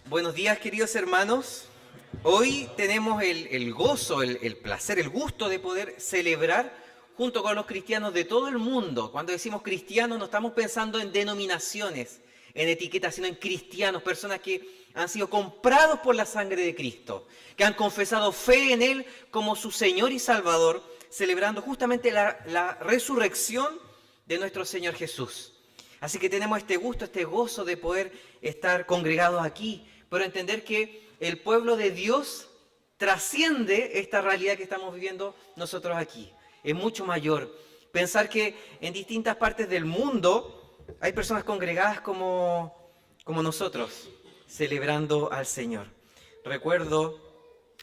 Buenos días, queridos hermanos. Hoy tenemos el gozo, el placer, el gusto de poder celebrar junto con los cristianos de todo el mundo. Cuando decimos cristianos no estamos pensando en denominaciones, en etiquetas, sino en cristianos, personas que han sido comprados por la sangre de Cristo, que han confesado fe en Él como su Señor y Salvador, celebrando justamente la resurrección de nuestro Señor Jesús. Así que tenemos este gusto, este gozo de poder estar congregados aquí, pero entender que el pueblo de Dios trasciende esta realidad que estamos viviendo nosotros aquí. Es mucho mayor. Pensar que en distintas partes del mundo hay personas congregadas como nosotros, celebrando al Señor. Recuerdo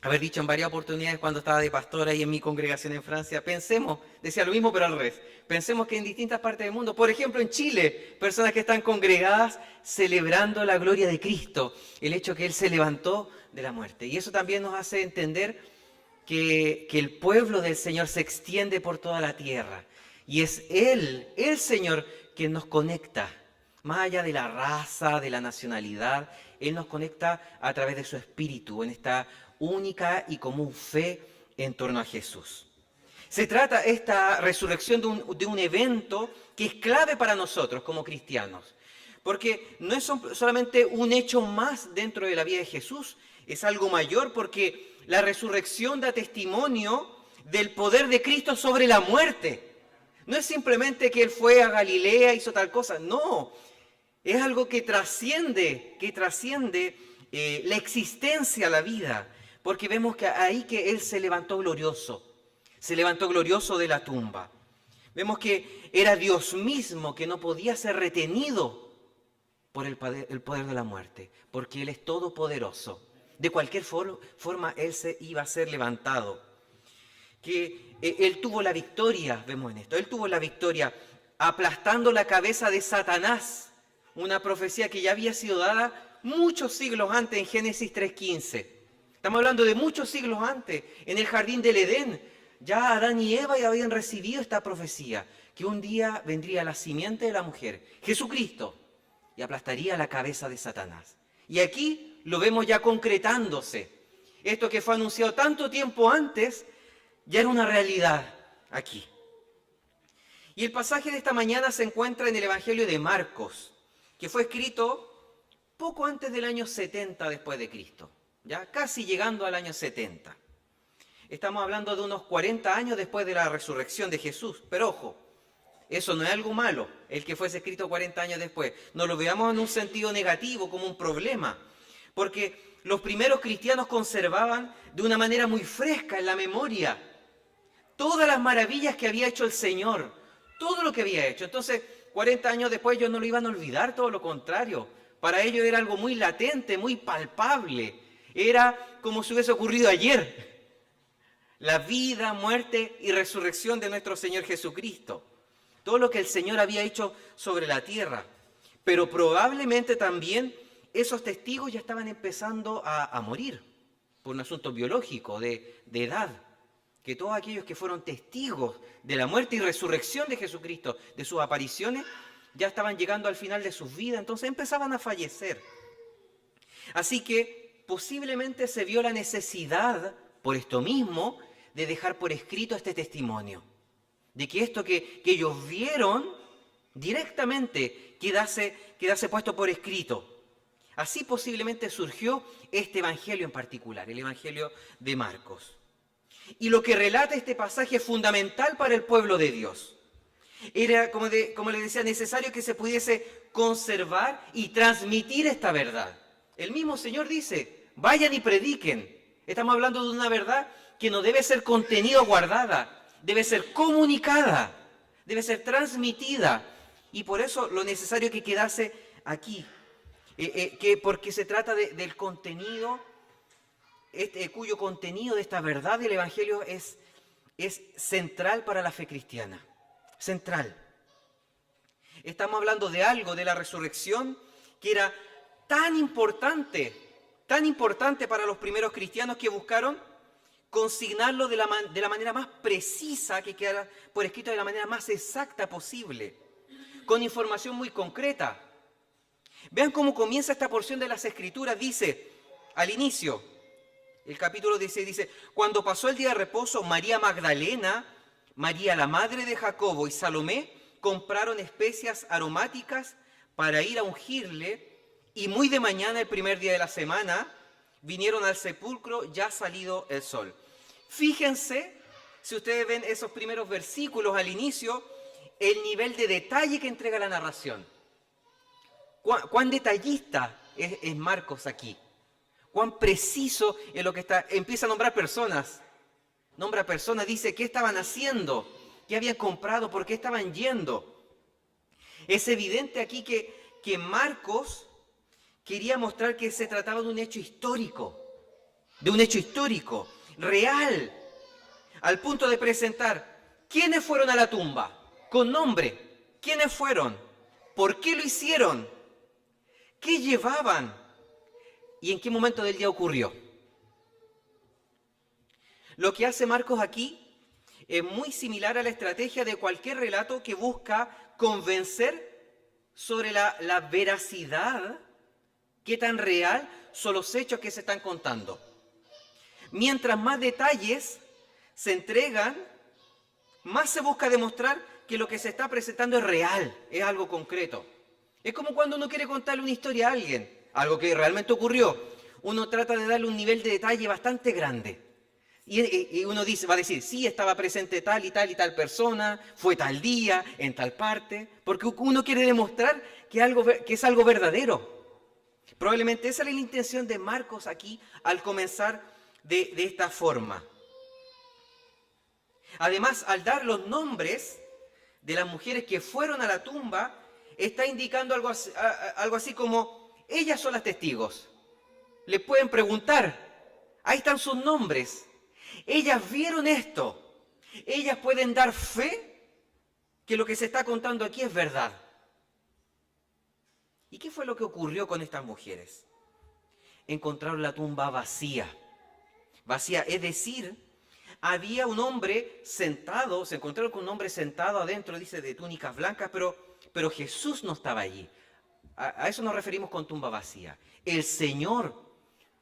haber dicho en varias oportunidades cuando estaba de pastor ahí en mi congregación en Francia, pensemos, decía lo mismo pero al revés, pensemos que en distintas partes del mundo, por ejemplo en Chile, personas que están congregadas celebrando la gloria de Cristo, el hecho que Él se levantó de la muerte. Y eso también nos hace entender que el pueblo del Señor se extiende por toda la tierra. Y es Él, el Señor, quien nos conecta, más allá de la raza, de la nacionalidad, Él nos conecta a través de su espíritu, en esta única y común fe en torno a Jesús. Se trata esta resurrección de un evento que es clave para nosotros como cristianos, porque no es solamente un hecho más dentro de la vida de Jesús, es algo mayor porque la resurrección da testimonio del poder de Cristo sobre la muerte. No es simplemente que Él fue a Galilea, hizo tal cosa, no, es algo que trasciende la existencia, la vida, porque vemos que ahí que Él se levantó glorioso de la tumba. Vemos que era Dios mismo que no podía ser retenido por el poder de la muerte, porque Él es todopoderoso. De cualquier forma, Él se iba a ser levantado. Que Él tuvo la victoria, vemos en esto, Él tuvo la victoria aplastando la cabeza de Satanás, una profecía que ya había sido dada muchos siglos antes en Génesis 3:15. Estamos hablando de muchos siglos antes, en el jardín del Edén. Ya Adán y Eva ya habían recibido esta profecía, que un día vendría la simiente de la mujer, Jesucristo, y aplastaría la cabeza de Satanás. Y aquí lo vemos ya concretándose. Esto que fue anunciado tanto tiempo antes, ya era una realidad aquí. Y el pasaje de esta mañana se encuentra en el Evangelio de Marcos, que fue escrito poco antes del año 70 después de Cristo, ya casi llegando al año 70. Estamos hablando de unos 40 años después de la resurrección de Jesús, pero ojo, eso no es algo malo, el que fuese escrito 40 años después. No lo veamos en un sentido negativo, como un problema, porque los primeros cristianos conservaban de una manera muy fresca en la memoria todas las maravillas que había hecho el Señor, todo lo que había hecho. Entonces, 40 años después ellos no lo iban a olvidar, todo lo contrario. Para ellos era algo muy latente, muy palpable. Era como si hubiese ocurrido ayer. La vida, muerte y resurrección de nuestro Señor Jesucristo. Todo lo que el Señor había hecho sobre la tierra. Pero probablemente también esos testigos ya estaban empezando a morir por un asunto biológico, de edad. Que todos aquellos que fueron testigos de la muerte y resurrección de Jesucristo, de sus apariciones, ya estaban llegando al final de sus vidas, entonces empezaban a fallecer. Así que posiblemente se vio la necesidad, por esto mismo, de dejar por escrito este testimonio, de que esto que ellos vieron directamente quedase puesto por escrito. Así posiblemente surgió este evangelio en particular, el evangelio de Marcos. Y lo que relata este pasaje es fundamental para el pueblo de Dios. Era, como les decía, necesario que se pudiese conservar y transmitir esta verdad. El mismo Señor dice, vayan y prediquen. Estamos hablando de una verdad que no debe ser contenida o guardada, debe ser comunicada, debe ser transmitida. Y por eso lo necesario que quedase aquí, porque se trata del contenido, cuyo contenido de esta verdad del Evangelio es central para la fe cristiana. Central. Estamos hablando de algo, de la resurrección, que era tan importante para los primeros cristianos que buscaron consignarlo de la manera más precisa, que quedara por escrito de la manera más exacta posible, con información muy concreta. Vean cómo comienza esta porción de las Escrituras. Dice, al inicio, el capítulo 16 dice, cuando pasó el día de reposo, María Magdalena, María la madre de Jacobo y Salomé compraron especias aromáticas para ir a ungirle, y muy de mañana, el primer día de la semana, vinieron al sepulcro ya salido el sol. Fíjense, si ustedes ven esos primeros versículos al inicio, el nivel de detalle que entrega la narración. ¿Cuán detallista es Marcos aquí? ¿Cuán preciso es lo que está? Empieza a nombrar personas. Nombra personas, dice qué estaban haciendo, qué habían comprado, por qué estaban yendo. Es evidente aquí que Marcos quería mostrar que se trataba de un hecho histórico, real, al punto de presentar quiénes fueron a la tumba, con nombre, quiénes fueron, por qué lo hicieron, qué llevaban y en qué momento del día ocurrió. Lo que hace Marcos aquí es muy similar a la estrategia de cualquier relato que busca convencer sobre la veracidad, qué tan real son los hechos que se están contando. Mientras más detalles se entregan, más se busca demostrar que lo que se está presentando es real, es algo concreto. Es como cuando uno quiere contarle una historia a alguien, algo que realmente ocurrió. Uno trata de darle un nivel de detalle bastante grande. Y uno va a decir, sí, estaba presente tal y tal persona, fue tal día, en tal parte, porque uno quiere demostrar que es algo verdadero. Probablemente esa era la intención de Marcos aquí al comenzar de esta forma. Además, al dar los nombres de las mujeres que fueron a la tumba, está indicando algo así como, ellas son las testigos. Les pueden preguntar, ahí están sus nombres. Ellas vieron esto. Ellas pueden dar fe que lo que se está contando aquí es verdad. ¿Y qué fue lo que ocurrió con estas mujeres? Encontraron la tumba vacía. Vacía, es decir, había un hombre sentado, se encontraron con un hombre sentado adentro, dice, de túnicas blancas, pero Jesús no estaba allí. A eso nos referimos con tumba vacía. El Señor,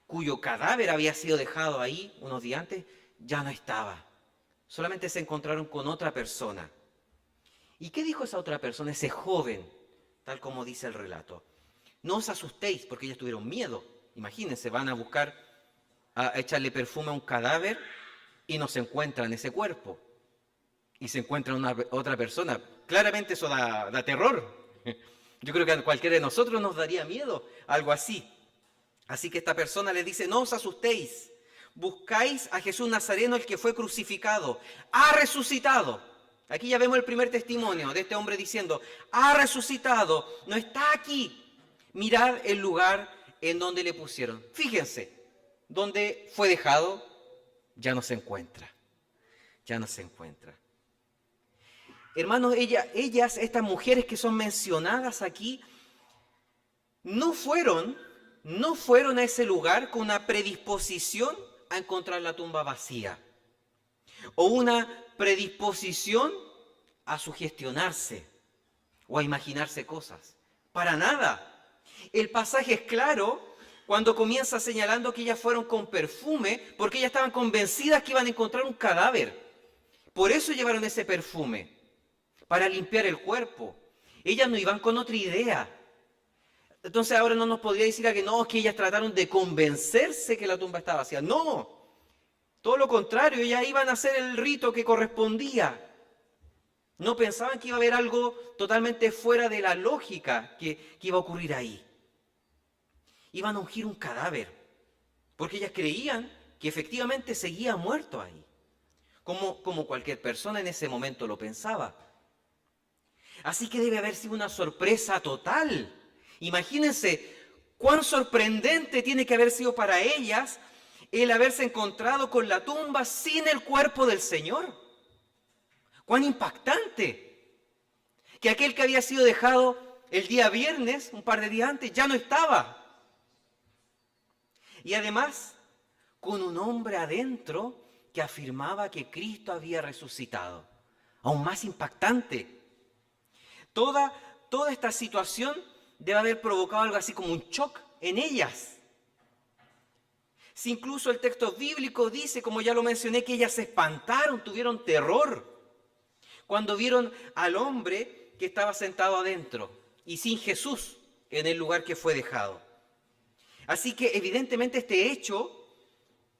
cuyo cadáver había sido dejado ahí unos días antes, ya no estaba. Solamente se encontraron con otra persona. ¿Y qué dijo esa otra persona, ese joven? Tal como dice el relato. No os asustéis, porque ellos tuvieron miedo. Imagínense, van a buscar, a echarle perfume a un cadáver y no se encuentran ese cuerpo. Y se encuentra otra persona. Claramente eso da terror. Yo creo que a cualquiera de nosotros nos daría miedo, algo así. Así que esta persona les dice, no os asustéis. Buscáis a Jesús Nazareno, el que fue crucificado. Ha resucitado. Aquí ya vemos el primer testimonio de este hombre diciendo, ha resucitado, no está aquí. Mirad el lugar en donde le pusieron. Fíjense, donde fue dejado, ya no se encuentra. Ya no se encuentra. Hermanos, ellas, estas mujeres que son mencionadas aquí, no fueron a ese lugar con una predisposición a encontrar la tumba vacía. O una predisposición a sugestionarse o a imaginarse cosas. Para nada. El pasaje es claro cuando comienza señalando que ellas fueron con perfume porque ellas estaban convencidas que iban a encontrar un cadáver. Por eso llevaron ese perfume, para limpiar el cuerpo. Ellas no iban con otra idea. Entonces ahora no nos podría decir a que no, que ellas trataron de convencerse que la tumba estaba vacía. No. Todo lo contrario, ellas iban a hacer el rito que correspondía. No pensaban que iba a haber algo totalmente fuera de la lógica que iba a ocurrir ahí. Iban a ungir un cadáver, porque ellas creían que efectivamente seguía muerto ahí, como cualquier persona en ese momento lo pensaba. Así que debe haber sido una sorpresa total. Imagínense cuán sorprendente tiene que haber sido para ellas el haberse encontrado con la tumba sin el cuerpo del Señor. Cuán impactante. Que aquel que había sido dejado el día viernes, un par de días antes, ya no estaba. Y además, con un hombre adentro que afirmaba que Cristo había resucitado. Aún más impactante. Toda esta situación debe haber provocado algo así como un shock en ellas. Si incluso el texto bíblico dice, como ya lo mencioné, que ellas se espantaron, tuvieron terror cuando vieron al hombre que estaba sentado adentro y sin Jesús en el lugar que fue dejado. Así que evidentemente este hecho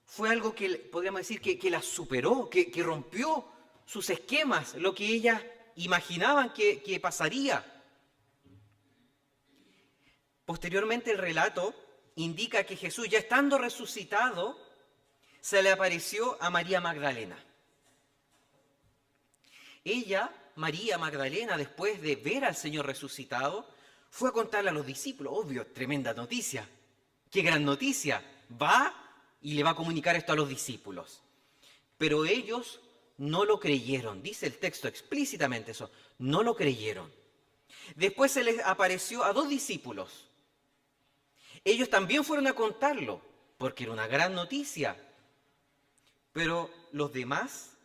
fue algo que podríamos decir que las superó, que rompió sus esquemas, lo que ellas imaginaban que pasaría. Posteriormente el relato indica que Jesús, ya estando resucitado, se le apareció a María Magdalena. Ella, María Magdalena, después de ver al Señor resucitado, fue a contarle a los discípulos. Obvio, tremenda noticia. Qué gran noticia. Va y le va a comunicar esto a los discípulos. Pero ellos no lo creyeron. Dice el texto explícitamente eso. No lo creyeron. Después se les apareció a 2 discípulos. Ellos también fueron a contarlo, porque era una gran noticia. Pero los demás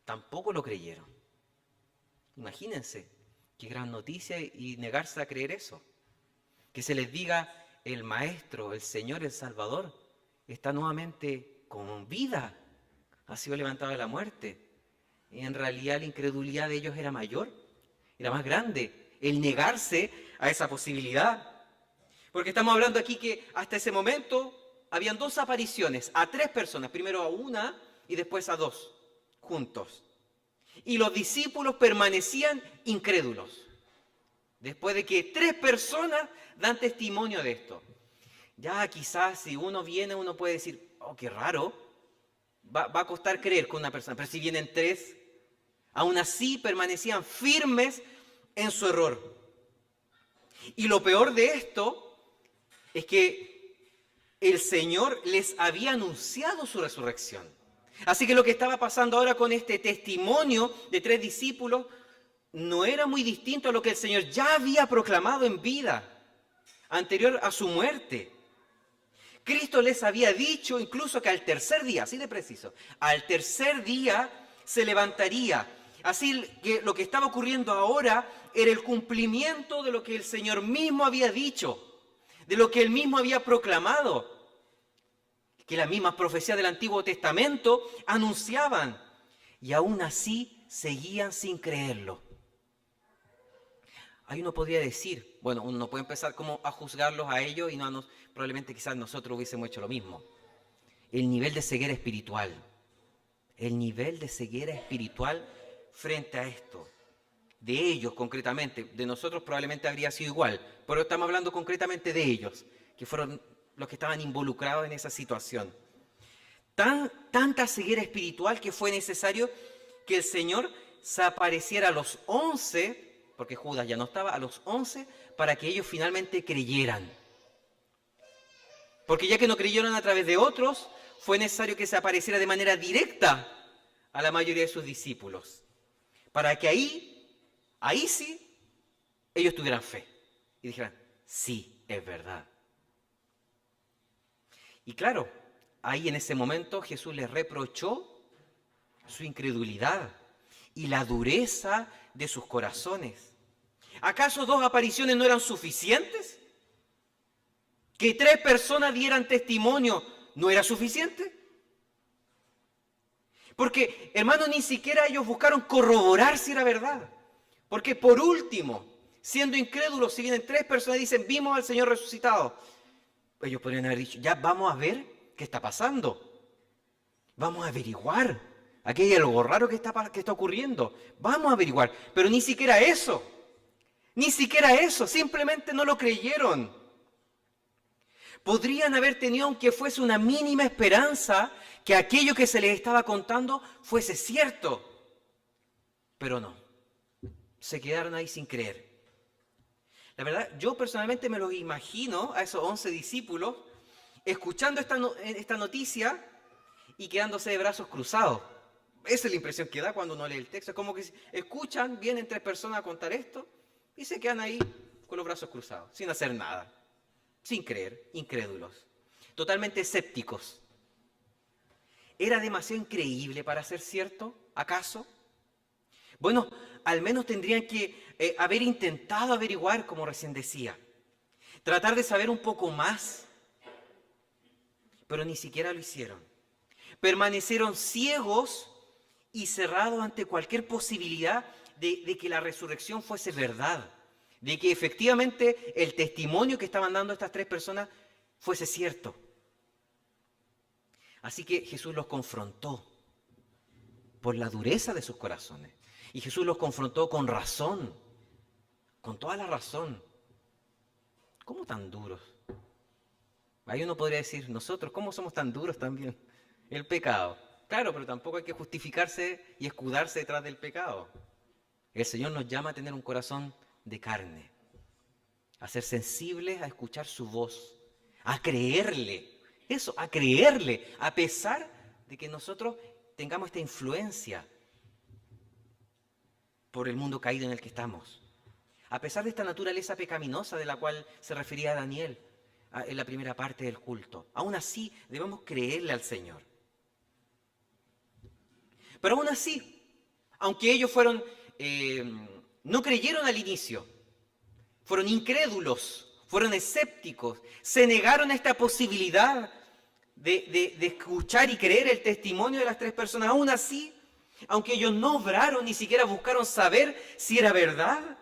tampoco lo creyeron. Imagínense, qué gran noticia y negarse a creer eso. Que se les diga, el Maestro, el Señor, el Salvador, está nuevamente con vida. Ha sido levantado de la muerte. Y en realidad la incredulidad de ellos era mayor, era más grande. El negarse a esa posibilidad. Porque estamos hablando aquí que hasta ese momento habían 2 apariciones, a 3 personas, primero a una y después a 2, juntos. Y los discípulos permanecían incrédulos, después de que 3 personas dan testimonio de esto. Ya quizás si uno viene, uno puede decir, oh, qué raro, va a costar creer con una persona, pero si vienen 3, aún así permanecían firmes en su error. Y lo peor de esto es que el Señor les había anunciado su resurrección. Así que lo que estaba pasando ahora con este testimonio de 3 discípulos no era muy distinto a lo que el Señor ya había proclamado en vida, anterior a su muerte. Cristo les había dicho incluso que al tercer día, así de preciso, al tercer día se levantaría. Así que lo que estaba ocurriendo ahora era el cumplimiento de lo que el Señor mismo había dicho, de lo que Él mismo había proclamado, que las mismas profecías del Antiguo Testamento anunciaban, y aún así seguían sin creerlo. Ahí uno podría decir, bueno, uno puede empezar como a juzgarlos a ellos y probablemente quizás nosotros hubiésemos hecho lo mismo. El nivel de ceguera espiritual, frente a esto, de ellos concretamente, de nosotros probablemente habría sido igual, pero estamos hablando concretamente de ellos, que fueron los que estaban involucrados en esa situación. Tanta ceguera espiritual que fue necesario que el Señor se apareciera a los 11, porque Judas ya no estaba, a los 11, para que ellos finalmente creyeran. Porque ya que no creyeron a través de otros, fue necesario que se apareciera de manera directa a la mayoría de sus discípulos, para que ahí sí, ellos tuvieran fe y dijeran, sí, es verdad. Y claro, ahí en ese momento Jesús les reprochó su incredulidad y la dureza de sus corazones. ¿Acaso 2 apariciones no eran suficientes? ¿Que 3 personas dieran testimonio no era suficiente? Porque, hermanos, ni siquiera ellos buscaron corroborar si era verdad. Porque por último, siendo incrédulos, si vienen 3 personas y dicen, vimos al Señor resucitado, ellos podrían haber dicho, ya vamos a ver qué está pasando. Vamos a averiguar. Aquí hay algo raro que está ocurriendo. Vamos a averiguar. Pero ni siquiera eso. Simplemente no lo creyeron. Podrían haber tenido, aunque fuese una mínima esperanza, que aquello que se les estaba contando fuese cierto. Pero no. Se quedaron ahí sin creer. La verdad, yo personalmente me los imagino a esos 11 discípulos escuchando esta noticia y quedándose de brazos cruzados. Esa es la impresión que da cuando uno lee el texto. Es como que escuchan, vienen 3 personas a contar esto y se quedan ahí con los brazos cruzados, sin hacer nada, sin creer, incrédulos, totalmente escépticos. ¿Era demasiado increíble para ser cierto, acaso? Bueno, al menos tendrían que haber intentado averiguar, como recién decía. Tratar de saber un poco más. Pero ni siquiera lo hicieron. Permanecieron ciegos y cerrados ante cualquier posibilidad de que la resurrección fuese verdad. De que efectivamente el testimonio que estaban dando estas tres personas fuese cierto. Así que Jesús los confrontó por la dureza de sus corazones. Y Jesús los confrontó con razón, con toda la razón. ¿Cómo tan duros? Ahí uno podría decir, nosotros, ¿cómo somos tan duros también? El pecado. Claro, pero tampoco hay que justificarse y escudarse detrás del pecado. El Señor nos llama a tener un corazón de carne, a ser sensibles a escuchar su voz, a creerle. Eso, a creerle, a pesar de que nosotros tengamos esta influencia por el mundo caído en el que estamos. A pesar de esta naturaleza pecaminosa de la cual se refería Daniel en la primera parte del culto. Aún así, debemos creerle al Señor. Pero aún así, aunque ellos no creyeron al inicio, fueron incrédulos, fueron escépticos, se negaron a esta posibilidad de escuchar y creer el testimonio de las tres personas. Aún así, aunque ellos no obraron, ni siquiera buscaron saber si era verdad,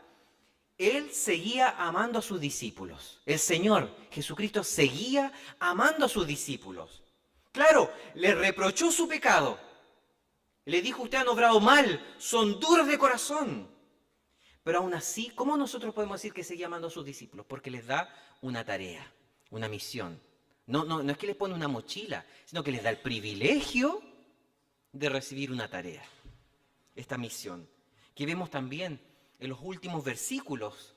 Él seguía amando a sus discípulos. El Señor Jesucristo seguía amando a sus discípulos. Claro, les reprochó su pecado. Le dijo, ustedes han obrado mal, son duros de corazón. Pero aún así, ¿cómo nosotros podemos decir que seguía amando a sus discípulos? Porque les da una tarea, una misión. No es que les pone una mochila, sino que les da el privilegio de recibir una tarea. Esta misión, que vemos también en los últimos versículos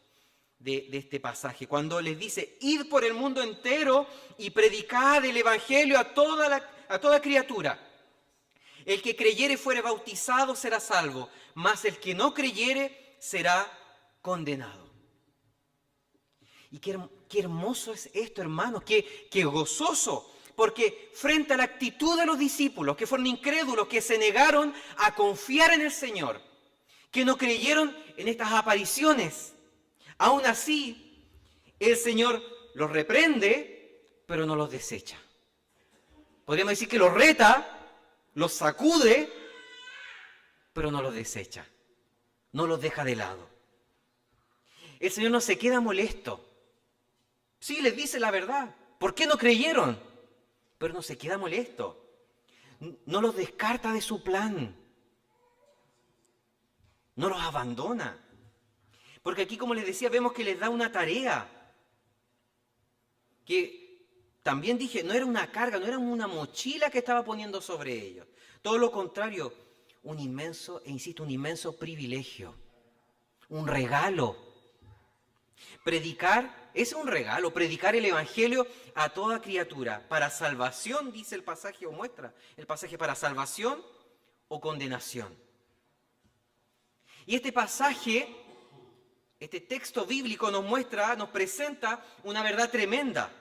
de este pasaje, cuando les dice, id por el mundo entero y predicad el evangelio a toda criatura. El que creyere y fuere bautizado será salvo, mas el que no creyere será condenado. Y qué hermoso es esto, hermanos, qué gozoso, porque frente a la actitud de los discípulos, que fueron incrédulos, que se negaron a confiar en el Señor, que no creyeron en estas apariciones, aún así, el Señor los reprende, pero no los desecha. Podríamos decir que los reta, los sacude, pero no los desecha, no los deja de lado. El Señor no se queda molesto. Sí, les dice la verdad. ¿Por qué no creyeron? Pero no se queda molesto. No los descarta de su plan. No los abandona. Porque aquí, como les decía, vemos que les da una tarea. Que también dije, no era una carga, no era una mochila que estaba poniendo sobre ellos. Todo lo contrario, un inmenso privilegio. Un regalo. Predicar es un regalo, predicar el evangelio a toda criatura, para salvación, dice el pasaje, o muestra el pasaje, para salvación o condenación. Y este pasaje, este texto bíblico nos presenta una verdad tremenda.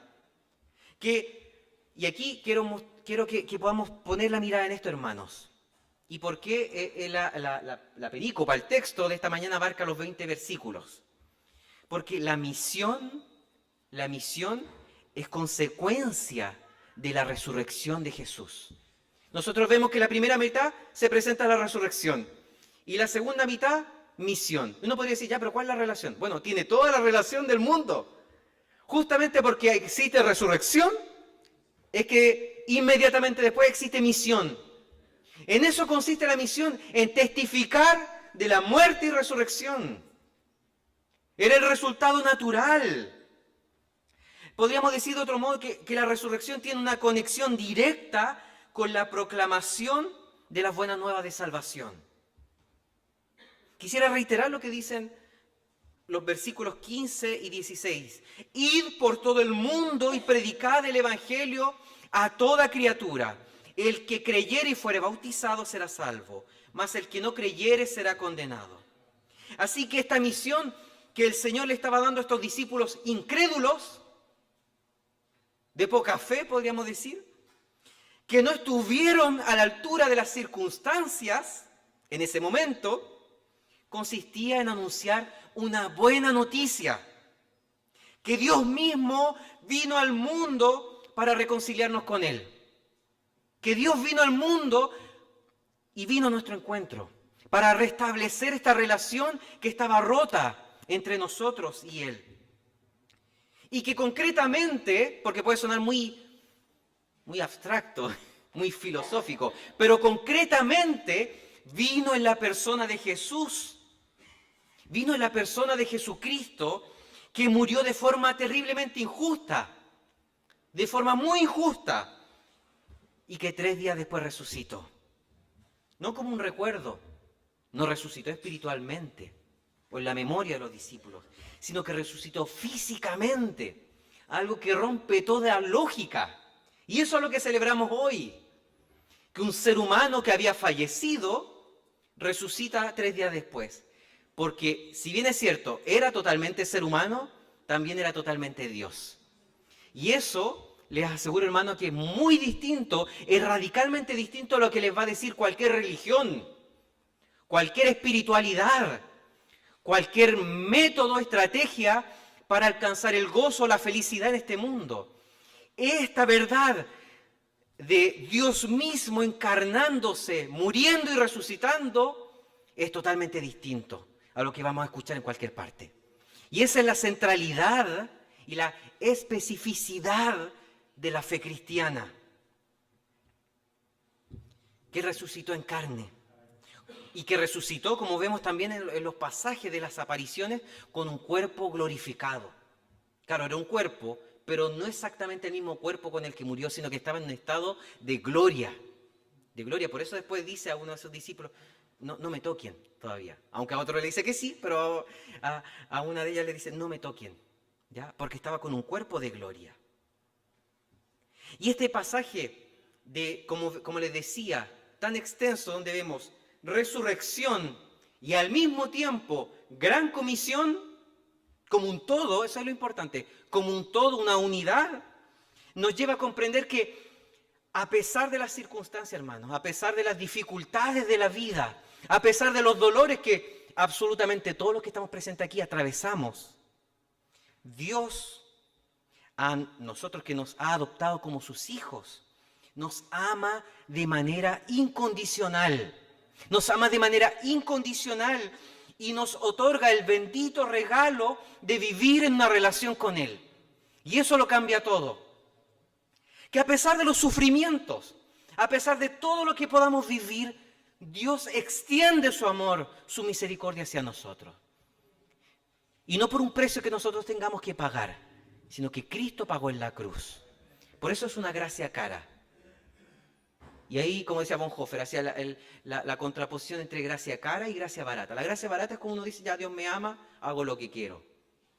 Y aquí quiero que podamos poner la mirada en esto, hermanos. ¿Y por qué la perícopa, el texto de esta mañana abarca los 20 versículos? Porque la misión es consecuencia de la resurrección de Jesús. Nosotros vemos que la primera mitad se presenta la resurrección y la segunda mitad, misión. Uno podría decir, ya, pero ¿cuál es la relación? Bueno, tiene toda la relación del mundo. Justamente porque existe resurrección, es que inmediatamente después existe misión. En eso consiste la misión, en testificar de la muerte y resurrección. Era el resultado natural. Podríamos decir de otro modo que la resurrección tiene una conexión directa con la proclamación de las buenas nuevas de salvación. Quisiera reiterar lo que dicen los versículos 15 y 16. Id por todo el mundo y predicad el evangelio a toda criatura. El que creyere y fuere bautizado será salvo, mas el que no creyere será condenado. Así que esta misión que el Señor le estaba dando a estos discípulos incrédulos, de poca fe, podríamos decir, que no estuvieron a la altura de las circunstancias en ese momento, consistía en anunciar una buena noticia, que Dios mismo vino al mundo para reconciliarnos con Él, que Dios vino al mundo y vino a nuestro encuentro para restablecer esta relación que estaba rota entre nosotros y Él. Y que concretamente, porque puede sonar muy abstracto, muy filosófico, pero concretamente vino en la persona de Jesús, vino en la persona de Jesucristo, que murió de forma terriblemente injusta, de forma muy injusta, y que 3 días después resucitó. No como un recuerdo, no resucitó espiritualmente, o en la memoria de los discípulos, sino que resucitó físicamente, algo que rompe toda lógica. Y eso es lo que celebramos hoy, que un ser humano que había fallecido resucita 3 días después. Porque si bien es cierto, era totalmente ser humano, también era totalmente Dios. Y eso, les aseguro, hermano, que es muy distinto, es radicalmente distinto a lo que les va a decir cualquier religión, cualquier espiritualidad, cualquier método, estrategia para alcanzar el gozo, la felicidad en este mundo. Esta verdad de Dios mismo encarnándose, muriendo y resucitando, es totalmente distinto a lo que vamos a escuchar en cualquier parte. Y esa es la centralidad y la especificidad de la fe cristiana, que resucitó en carne y que resucitó, como vemos también en los pasajes de las apariciones, con un cuerpo glorificado. Claro, era un cuerpo, pero no exactamente el mismo cuerpo con el que murió, sino que estaba en un estado de gloria. De gloria. Por eso después dice a uno de sus discípulos, no me toquen todavía. Aunque a otro le dice que sí, pero a una de ellas le dice, no me toquen, ¿ya? Porque estaba con un cuerpo de gloria. Y este pasaje, como les decía, tan extenso, donde vemos resurrección y al mismo tiempo gran comisión, como un todo, eso es lo importante, como un todo, una unidad, nos lleva a comprender que a pesar de las circunstancias, hermanos, a pesar de las dificultades de la vida, a pesar de los dolores que absolutamente todos los que estamos presentes aquí atravesamos, Dios, a nosotros que nos ha adoptado como sus hijos, nos ama de manera incondicional. Nos ama de manera incondicional y nos otorga el bendito regalo de vivir en una relación con Él. Y eso lo cambia todo. Que a pesar de los sufrimientos, a pesar de todo lo que podamos vivir, Dios extiende su amor, su misericordia hacia nosotros. Y no por un precio que nosotros tengamos que pagar, sino que Cristo pagó en la cruz. Por eso es una gracia cara. Y ahí, como decía Bonhoeffer, hacía la contraposición entre gracia cara y gracia barata. La gracia barata es como uno dice, ya Dios me ama, hago lo que quiero.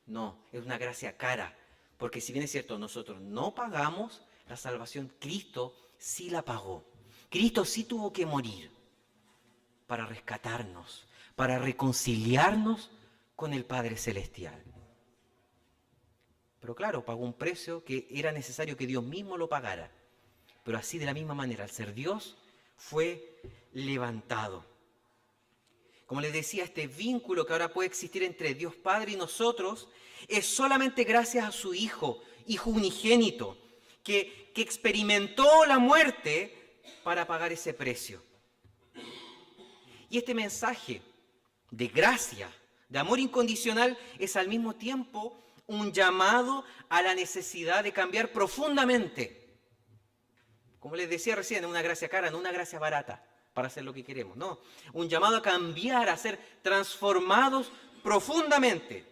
No, es una gracia cara. Porque si bien es cierto, nosotros no pagamos la salvación, Cristo sí la pagó. Cristo sí tuvo que morir para rescatarnos, para reconciliarnos con el Padre Celestial. Pero claro, pagó un precio que era necesario que Dios mismo lo pagara. Pero así de la misma manera, al ser Dios, fue levantado. Como les decía, este vínculo que ahora puede existir entre Dios Padre y nosotros es solamente gracias a su Hijo unigénito, que experimentó la muerte para pagar ese precio. Y este mensaje de gracia, de amor incondicional, es al mismo tiempo un llamado a la necesidad de cambiar profundamente. Como les decía recién, una gracia cara, no una gracia barata para hacer lo que queremos, no. Un llamado a cambiar, a ser transformados profundamente.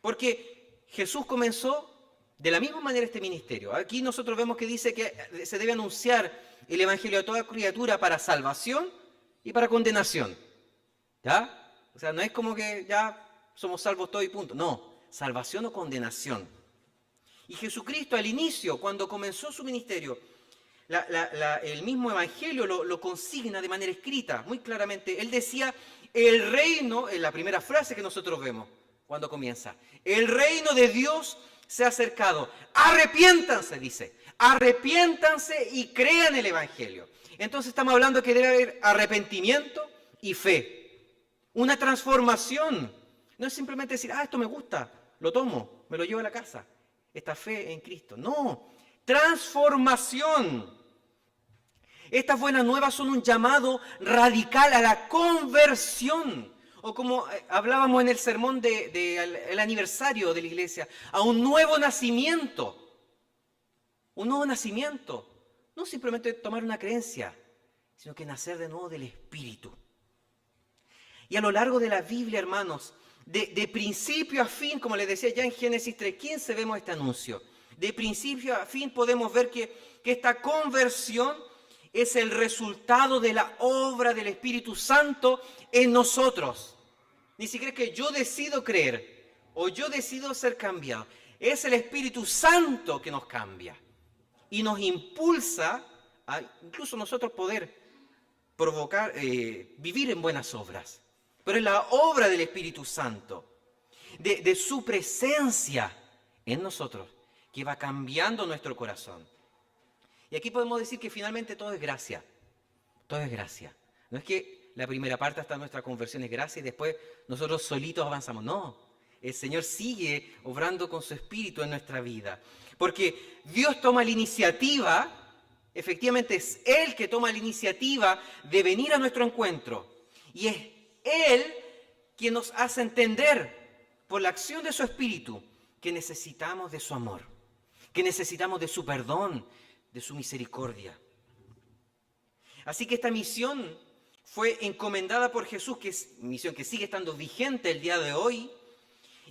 Porque Jesús comenzó de la misma manera este ministerio. Aquí nosotros vemos que dice que se debe anunciar el evangelio a toda criatura para salvación y para condenación. ¿Ya? O sea, no es como que ya somos salvos todos y punto. No, salvación o condenación. Y Jesucristo al inicio, cuando comenzó su ministerio, el mismo evangelio lo consigna de manera escrita, muy claramente. Él decía, el reino, en la primera frase que nosotros vemos cuando comienza, el reino de Dios se ha acercado. Arrepiéntanse, dice, arrepiéntanse y crean el evangelio. Entonces estamos hablando que debe haber arrepentimiento y fe. una transformación. No es simplemente decir, esto me gusta, lo tomo, me lo llevo a la casa. Esta fe en Cristo. No, transformación. Estas buenas nuevas son un llamado radical a la conversión. O como hablábamos en el sermón del aniversario de la iglesia, a un nuevo nacimiento. Un nuevo nacimiento. No simplemente tomar una creencia, sino que nacer de nuevo del Espíritu. Y a lo largo de la Biblia, hermanos, de principio a fin, como les decía ya en Génesis 3:15, vemos este anuncio. De principio a fin podemos ver que esta conversión es el resultado de la obra del Espíritu Santo en nosotros. Ni siquiera es que yo decido creer o yo decido ser cambiado. Es el Espíritu Santo que nos cambia y nos impulsa a incluso nosotros poder provocar, vivir en buenas obras. Pero es la obra del Espíritu Santo, de su presencia en nosotros, que va cambiando nuestro corazón. Y aquí podemos decir que finalmente todo es gracia. Todo es gracia. No es que la primera parte hasta nuestra conversión es gracia y después nosotros solitos avanzamos. No, el Señor sigue obrando con su Espíritu en nuestra vida. Porque Dios toma la iniciativa, efectivamente es Él que toma la iniciativa de venir a nuestro encuentro. Y es Él quien nos hace entender por la acción de su Espíritu que necesitamos de su amor, que necesitamos de su perdón, de su misericordia. Así que esta misión fue encomendada por Jesús, que es misión que sigue estando vigente el día de hoy,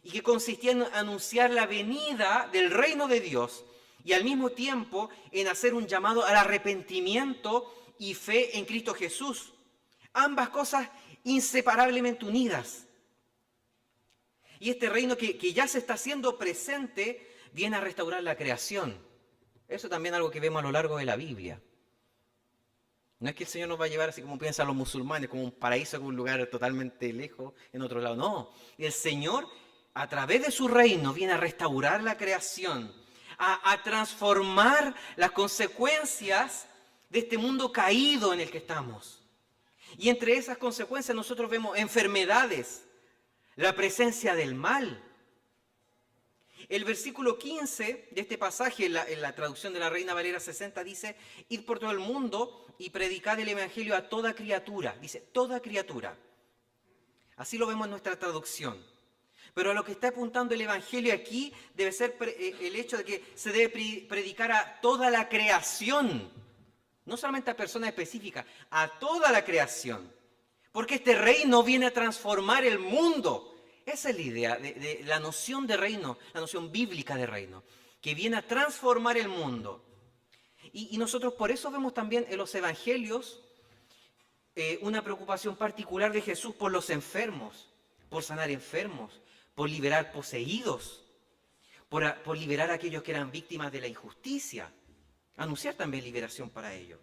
y que consistía en anunciar la venida del reino de Dios y al mismo tiempo en hacer un llamado al arrepentimiento y fe en Cristo Jesús. Ambas cosas inseparablemente unidas. Y este reino que ya se está haciendo presente viene a restaurar la creación. Eso también es algo que vemos a lo largo de la Biblia. No es que el Señor nos va a llevar, así como piensan los musulmanes, como un paraíso, como un lugar totalmente lejos, en otro lado. No, el Señor, a través de su reino, viene a restaurar la creación, a transformar las consecuencias de este mundo caído en el que estamos. Y entre esas consecuencias nosotros vemos enfermedades, la presencia del mal. El versículo 15 de este pasaje, en la traducción de la Reina Valera 60, dice: id por todo el mundo y predicad el evangelio a toda criatura. Dice, toda criatura. Así lo vemos en nuestra traducción. Pero a lo que está apuntando el evangelio aquí debe ser el hecho de que se debe predicar a toda la creación. No solamente a personas específicas, a toda la creación. Porque este reino viene a transformar el mundo. Esa es la idea de la noción de reino, la noción bíblica de reino, que viene a transformar el mundo. Y nosotros por eso vemos también en los evangelios una preocupación particular de Jesús por los enfermos, por sanar enfermos, por liberar poseídos, por liberar a aquellos que eran víctimas de la injusticia, anunciar también liberación para ellos.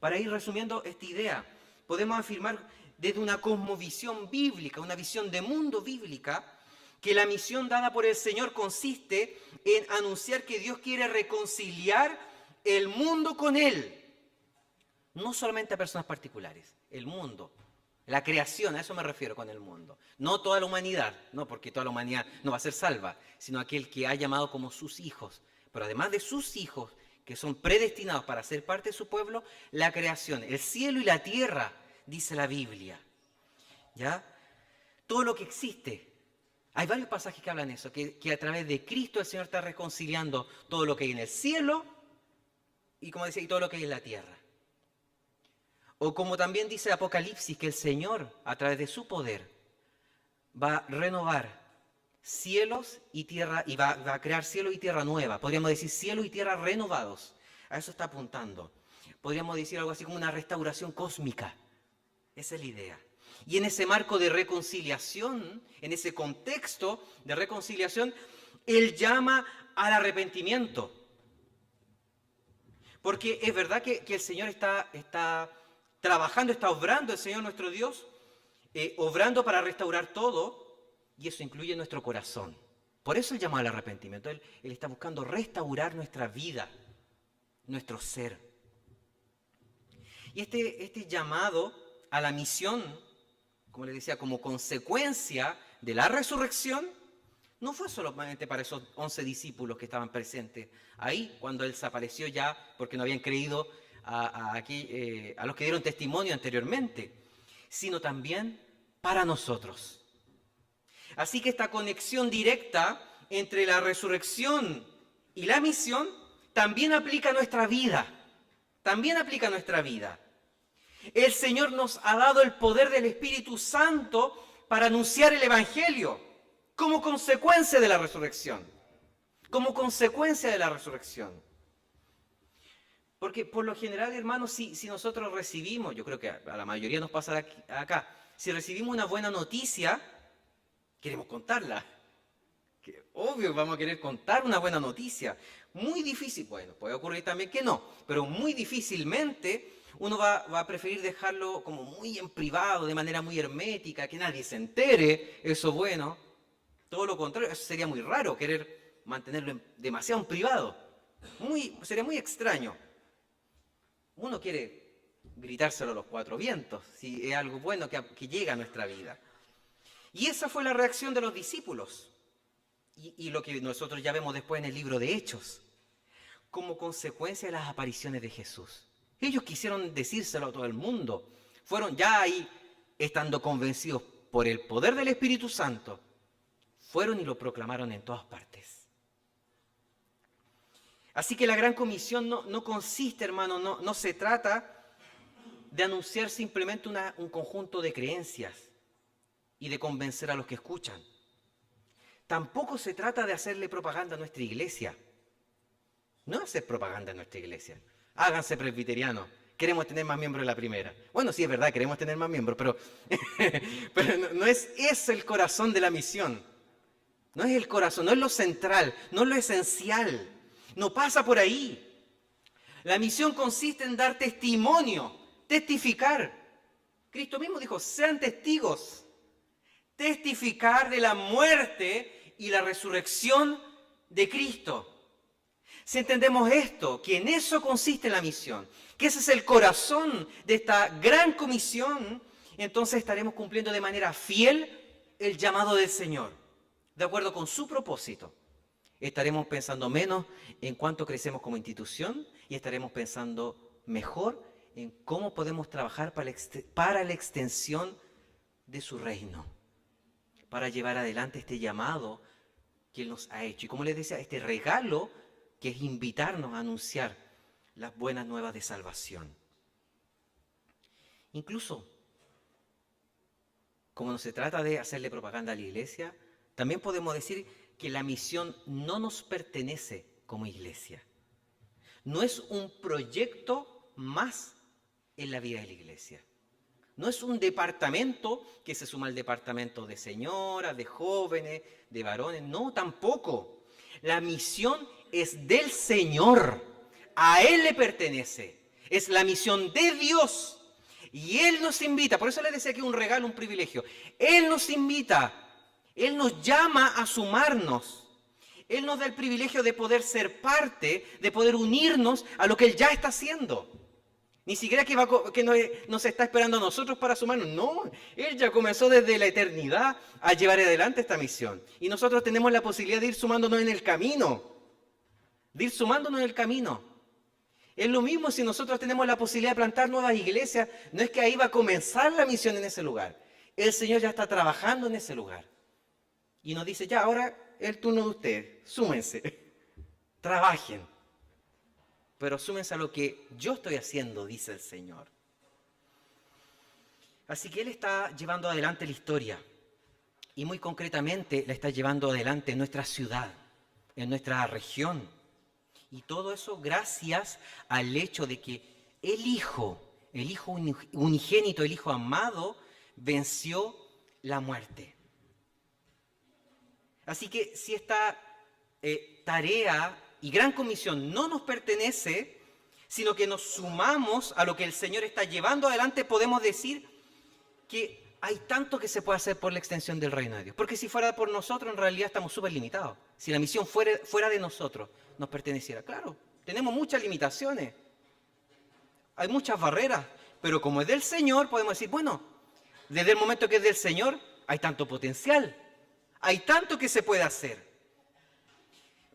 Para ir resumiendo esta idea, podemos afirmar desde una cosmovisión bíblica, una visión de mundo bíblica, que la misión dada por el Señor consiste en anunciar que Dios quiere reconciliar el mundo con Él. No solamente a personas particulares, el mundo, la creación, a eso me refiero con el mundo. No toda la humanidad, no porque toda la humanidad no va a ser salva, sino aquel que ha llamado como sus hijos. Pero además de sus hijos, que son predestinados para ser parte de su pueblo, la creación, el cielo y la tierra, dice la Biblia. ¿Ya? Todo lo que existe. Hay varios pasajes que hablan de eso, que a través de Cristo el Señor está reconciliando todo lo que hay en el cielo y, como decía, y todo lo que hay en la tierra. O como también dice Apocalipsis, que el Señor, a través de su poder, va a renovar cielos y tierra, y va a crear cielo y tierra nueva. Podríamos decir cielo y tierra renovados. A eso está apuntando. Podríamos decir algo así como una restauración cósmica. Esa es la idea. Y en ese marco de reconciliación, en ese contexto de reconciliación, Él llama al arrepentimiento. Porque es verdad que el Señor está trabajando, está obrando, el Señor nuestro Dios, obrando para restaurar todo, y eso incluye nuestro corazón. Por eso Él llama al arrepentimiento. Él está buscando restaurar nuestra vida, nuestro ser. Y este llamado a la misión como les decía, como consecuencia de la resurrección, no fue solamente para esos 11 discípulos que estaban presentes ahí, cuando Él desapareció ya, porque no habían creído a los que dieron testimonio anteriormente, sino también para nosotros. Así que esta conexión directa entre la resurrección y la misión también aplica a nuestra vida. También aplica a nuestra vida. El Señor nos ha dado el poder del Espíritu Santo para anunciar el Evangelio como consecuencia de la resurrección. Como consecuencia de la resurrección. Porque por lo general, hermanos, si nosotros recibimos, yo creo que a la mayoría nos pasa acá, si recibimos una buena noticia, queremos contarla. Que obvio vamos a querer contar una buena noticia. Muy difícil, bueno, puede ocurrir también que no, pero muy difícilmente uno va a preferir dejarlo como muy en privado, de manera muy hermética, que nadie se entere, eso bueno. Todo lo contrario, eso sería muy raro, querer mantenerlo demasiado en privado. Sería muy extraño. Uno quiere gritárselo a los cuatro vientos, si es algo bueno que llega a nuestra vida. Y esa fue la reacción de los discípulos. Y lo que nosotros ya vemos después en el libro de Hechos, como consecuencia de las apariciones de Jesús. Ellos quisieron decírselo a todo el mundo. Fueron ya ahí, estando convencidos por el poder del Espíritu Santo, fueron y lo proclamaron en todas partes. Así que la gran comisión no consiste, hermano, no se trata de anunciar simplemente un conjunto de creencias y de convencer a los que escuchan. Tampoco se trata de hacerle propaganda a nuestra iglesia. No hacer propaganda a nuestra iglesia. Háganse presbiterianos. Queremos tener más miembros de la primera. Bueno, sí, es verdad, queremos tener más miembros, pero no es ese el corazón de la misión. No es el corazón, no es lo central, no es lo esencial. No pasa por ahí. La misión consiste en dar testimonio, testificar. Cristo mismo dijo, sean testigos. Testificar de la muerte y la resurrección de Cristo. Si entendemos esto, que en eso consiste la misión, que ese es el corazón de esta gran comisión, entonces estaremos cumpliendo de manera fiel el llamado del Señor, de acuerdo con su propósito. Estaremos pensando menos en cuánto crecemos como institución y estaremos pensando mejor en cómo podemos trabajar para la extensión de su reino, para llevar adelante este llamado que Él nos ha hecho. Y como les decía, este regalo que es invitarnos a anunciar las buenas nuevas de salvación. Incluso, como no se trata de hacerle propaganda a la iglesia, también podemos decir que la misión no nos pertenece como iglesia. No es un proyecto más en la vida de la iglesia. No es un departamento que se suma al departamento de señoras, de jóvenes, de varones. No, tampoco. La misión es del Señor. A Él le pertenece. Es la misión de Dios. Y Él nos invita. Por eso les decía que es un regalo, un privilegio. Él nos invita. Él nos llama a sumarnos. Él nos da el privilegio de poder ser parte, de poder unirnos a lo que Él ya está haciendo. Ni siquiera que nos está esperando a nosotros para sumarnos. No, Él ya comenzó desde la eternidad a llevar adelante esta misión. Y nosotros tenemos la posibilidad de ir sumándonos en el camino. De ir sumándonos en el camino. Es lo mismo si nosotros tenemos la posibilidad de plantar nuevas iglesias. No es que ahí va a comenzar la misión en ese lugar. El Señor ya está trabajando en ese lugar. Y nos dice, ya, ahora es el turno de ustedes. Súmense. Trabajen. Pero súmense a lo que yo estoy haciendo, dice el Señor. Así que Él está llevando adelante la historia. Y muy concretamente la está llevando adelante en nuestra ciudad, en nuestra región. Y todo eso gracias al hecho de que el Hijo unigénito, el Hijo amado, venció la muerte. Así que si esta tarea y gran comisión no nos pertenece, sino que nos sumamos a lo que el Señor está llevando adelante, podemos decir que hay tanto que se puede hacer por la extensión del reino de Dios. Porque si fuera por nosotros, en realidad estamos súper limitados. Si la misión fuera de nosotros, nos perteneciera. Claro, tenemos muchas limitaciones. Hay muchas barreras. Pero como es del Señor, podemos decir, bueno, desde el momento que es del Señor, hay tanto potencial, hay tanto que se puede hacer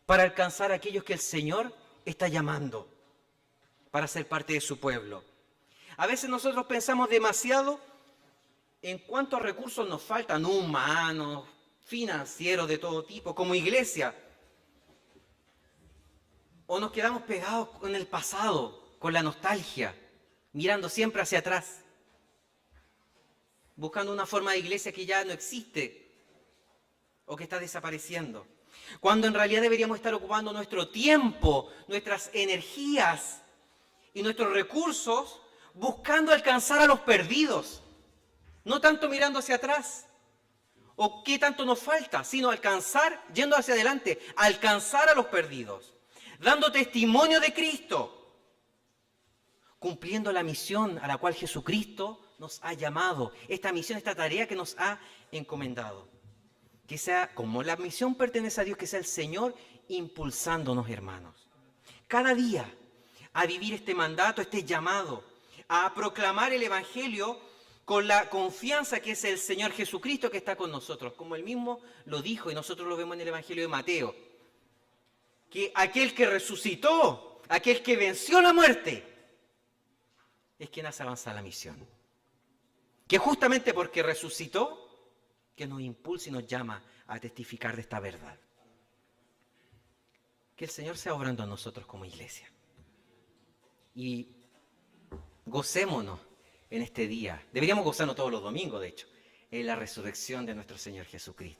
para alcanzar a aquellos que el Señor está llamando para ser parte de su pueblo. A veces nosotros pensamos demasiado en cuántos recursos nos faltan, humanos, financieros de todo tipo, como iglesia. O nos quedamos pegados con el pasado, con la nostalgia, mirando siempre hacia atrás, buscando una forma de iglesia que ya no existe o que está desapareciendo. Cuando en realidad deberíamos estar ocupando nuestro tiempo, nuestras energías y nuestros recursos buscando alcanzar a los perdidos. No tanto mirando hacia atrás o qué tanto nos falta, sino alcanzar, yendo hacia adelante, alcanzar a los perdidos, dando testimonio de Cristo, cumpliendo la misión a la cual Jesucristo nos ha llamado, esta misión, esta tarea que nos ha encomendado. Que sea, como la misión pertenece a Dios, que sea el Señor impulsándonos, hermanos, cada día a vivir este mandato, este llamado, a proclamar el Evangelio con la confianza que es el Señor Jesucristo que está con nosotros, como Él mismo lo dijo y nosotros lo vemos en el Evangelio de Mateo, que aquel que resucitó, aquel que venció la muerte, es quien hace avanzar la misión. Que justamente porque resucitó, que nos impulsa y nos llama a testificar de esta verdad. Que el Señor sea obrando en nosotros como iglesia. Y gocémonos en este día. Deberíamos gozarnos todos los domingos, de hecho, en la resurrección de nuestro Señor Jesucristo.